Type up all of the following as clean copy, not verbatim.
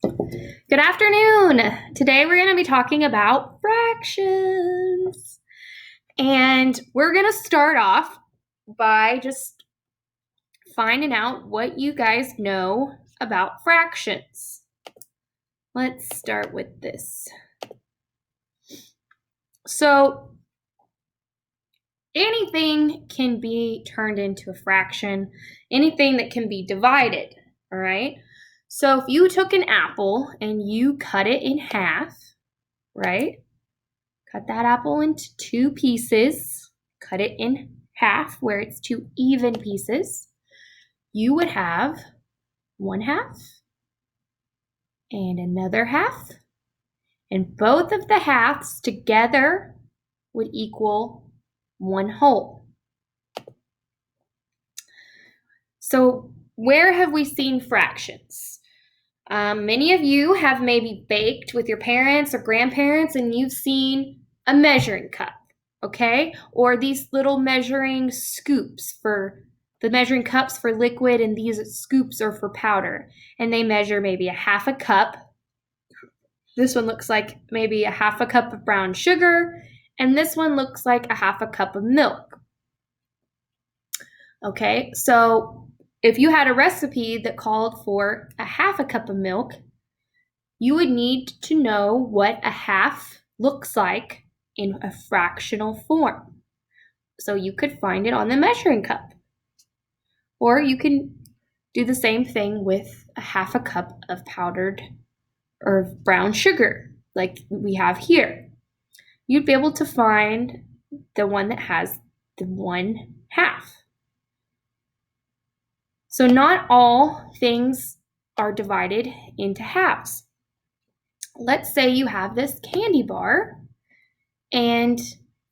Good afternoon. Today we're going to be talking about fractions. And we're going to start off by just finding out what you guys know about fractions. Let's start with this. So, anything can be turned into a fraction, anything that can be divided, all right? So, if you took an apple and you cut it in half, right? Cut that apple into two pieces, cut it in half where it's two even pieces. You would have one half and another half, and both of the halves together would equal one whole. So where have we seen fractions? Many of you have maybe baked with your parents or grandparents and you've seen a measuring cup, okay? Or these little measuring scoops for the measuring cups for liquid, and these scoops are for powder. And they measure maybe a half a cup. This one looks like maybe a half a cup of brown sugar, and this one looks like a half a cup of milk. Okay, so if you had a recipe that called for a half a cup of milk, you would need to know what a half looks like in a fractional form. So you could find it on the measuring cup. Or you can do the same thing with a half a cup of powdered or brown sugar, like we have here. You'd be able to find the one that has the one half. So not all things are divided into halves. Let's say you have this candy bar and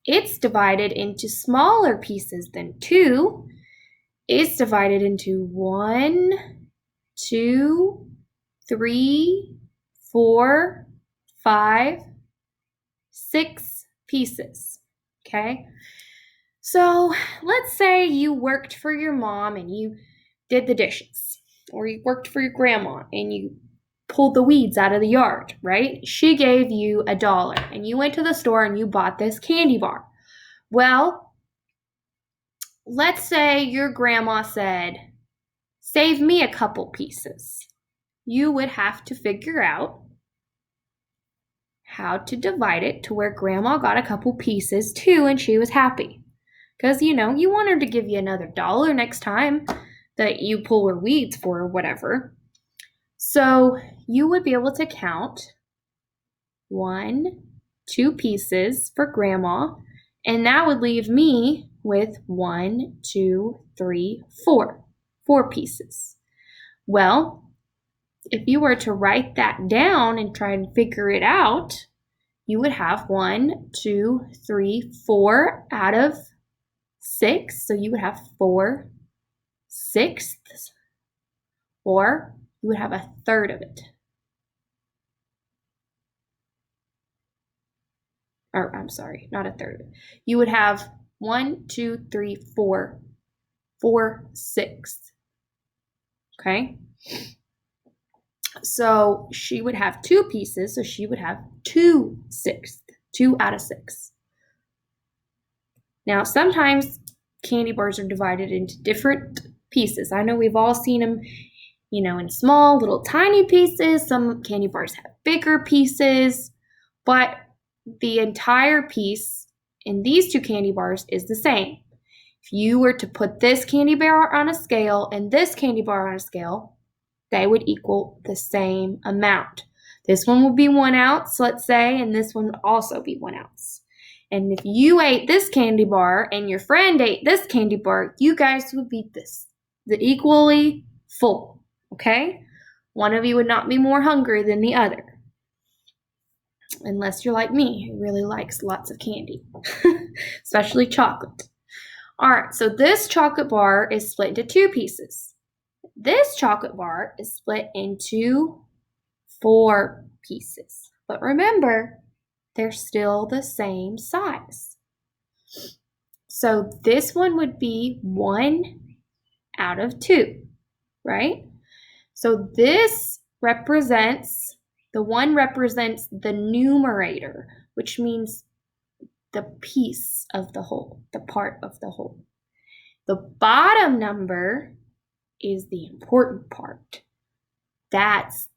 it's divided into smaller pieces than two. It's divided into 1, 2, 3, 4, 5, 6 pieces. Okay? So let's say you worked for your mom and you did the dishes, or you worked for your grandma and you pulled the weeds out of the yard, right? She gave you $1 and you went to the store and you bought this candy bar. Well, let's say your grandma said, save me a couple pieces. You would have to figure out how to divide it to where grandma got a couple pieces too and she was happy. Because, you want her to give you another $1 next time that you pull her weeds for or whatever. So you would be able to count 1, 2 pieces for grandma, and that would leave me with 1, 2, 3, 4. 4 pieces. Well, if you were to write that down and try and figure it out, you would have 1, 2, 3, 4 out of 6. So you would have 4 sixths, or you would have a third of it. Or I'm sorry, not a third. You would have 1, 2, 3, 4, 4 sixths. Okay? So she would have 2 pieces, so she would have 2 sixths, 2 out of 6. Now, sometimes candy bars are divided into different pieces. I know we've all seen them, in small, little tiny pieces. Some candy bars have bigger pieces, but the entire piece in these 2 candy bars is the same. If you were to put this candy bar on a scale and this candy bar on a scale, they would equal the same amount. This one would be 1 ounce, let's say, and this one would also be 1 ounce. And if you ate this candy bar and your friend ate this candy bar, you guys would be the equally full, okay? One of you would not be more hungry than the other. Unless you're like me, who really likes lots of candy, especially chocolate. All right, so this chocolate bar is split into 2 pieces. This chocolate bar is split into 4 pieces. But remember, they're still the same size. So this one would be 1 out of 2, right? So this represents the numerator, which means the piece of the whole, the part of the whole. The bottom number is the important part. That's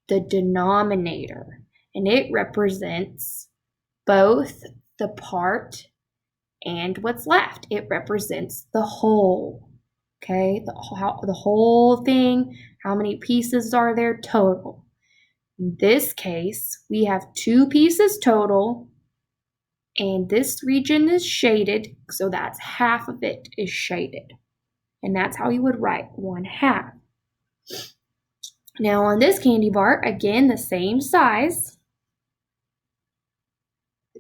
the denominator, and it represents both the part and what's left. It represents the whole, okay? The whole thing, how many pieces are there total? In this case, we have 2 pieces total, and this region is shaded, so that's half of it is shaded. And that's how you would write 1/2. Now on this candy bar, again, the same size.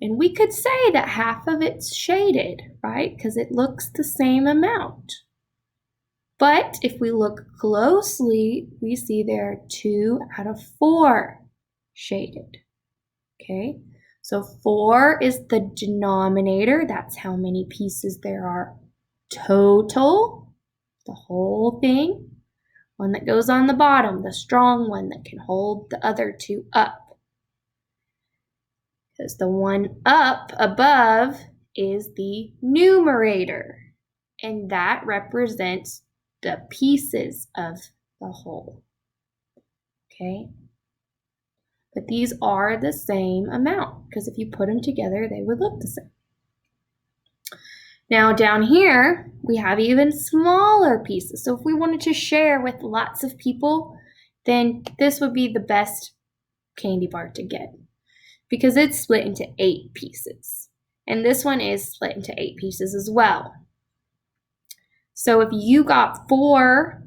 And we could say that half of it's shaded, right? Because it looks the same amount. But if we look closely, we see there are 2 out of 4 shaded, okay? So 4 is the denominator. That's how many pieces there are total, the whole thing. One that goes on the bottom, the strong one that can hold the other 2 up. Because the one up above is the numerator, and that represents the pieces of the whole, okay? But these are the same amount, because if you put them together, they would look the same. Now down here, we have even smaller pieces. So if we wanted to share with lots of people, then this would be the best candy bar to get, because it's split into 8 pieces. And this one is split into 8 pieces as well. So if you got 4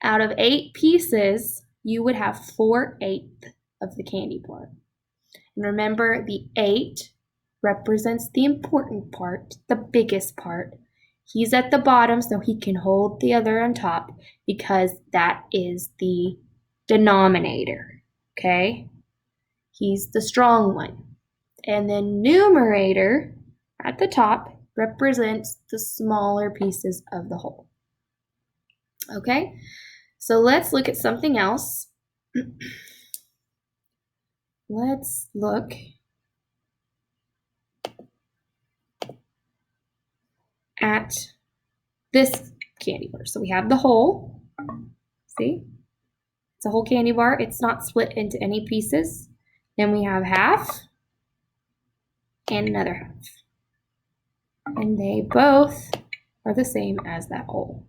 out of 8 pieces, you would have 4/8 of the candy bar. And remember, the 8 represents the important part, the biggest part. He's at the bottom, so he can hold the other on top, because that is the denominator, okay? He's the strong one. And the numerator at the top represents the smaller pieces of the whole. Okay, so let's look at something else. Let's look at this candy bar. So we have the whole, see? It's a whole candy bar. It's not split into any pieces. Then we have half and another half. And they both are the same as that whole.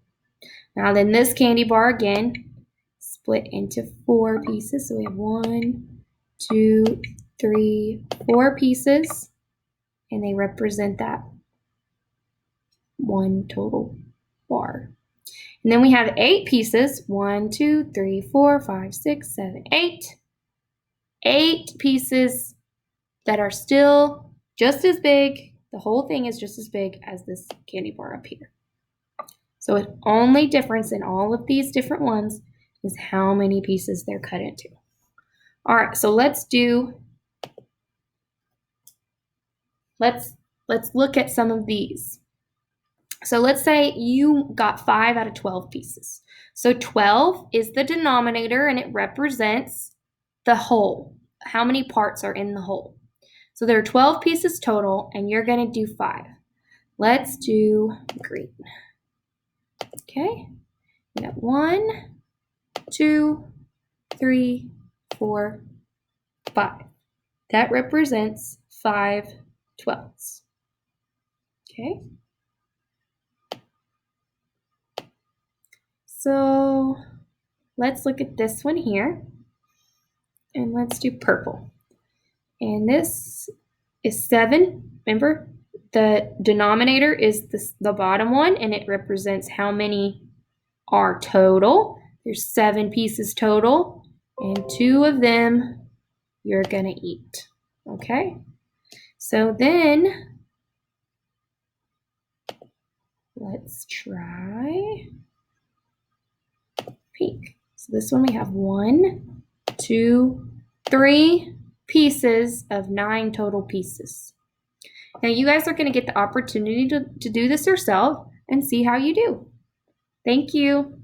Now then this candy bar again split into 4 pieces. So we have 1, 2, 3, 4 pieces, and they represent that one total bar. And then we have 8 pieces. 1, 2, 3, 4, 5, 6, 7, 8. 8 pieces that are still just as big. The whole thing is just as big as this candy bar up here. So the only difference in all of these different ones is how many pieces they're cut into. All right, so let's look at some of these. So let's say you got 5 out of 12 pieces. So 12 is the denominator, and it represents the whole. How many parts are in the whole? So there are 12 pieces total, and you're going to do 5. Let's do green. Okay, we got 1, 2, 3, 4, 5. That represents 5 12ths. Okay. So let's look at this one here, and let's do purple. And this is 7. Remember, the denominator is the bottom one, and it represents how many are total. There's 7 pieces total, and 2 of them you're gonna eat. Okay? So then let's try pink. So this one we have 1, 2, 3 pieces of 9 total pieces. Now you guys are going to get the opportunity to do this yourself and see how you do. Thank you.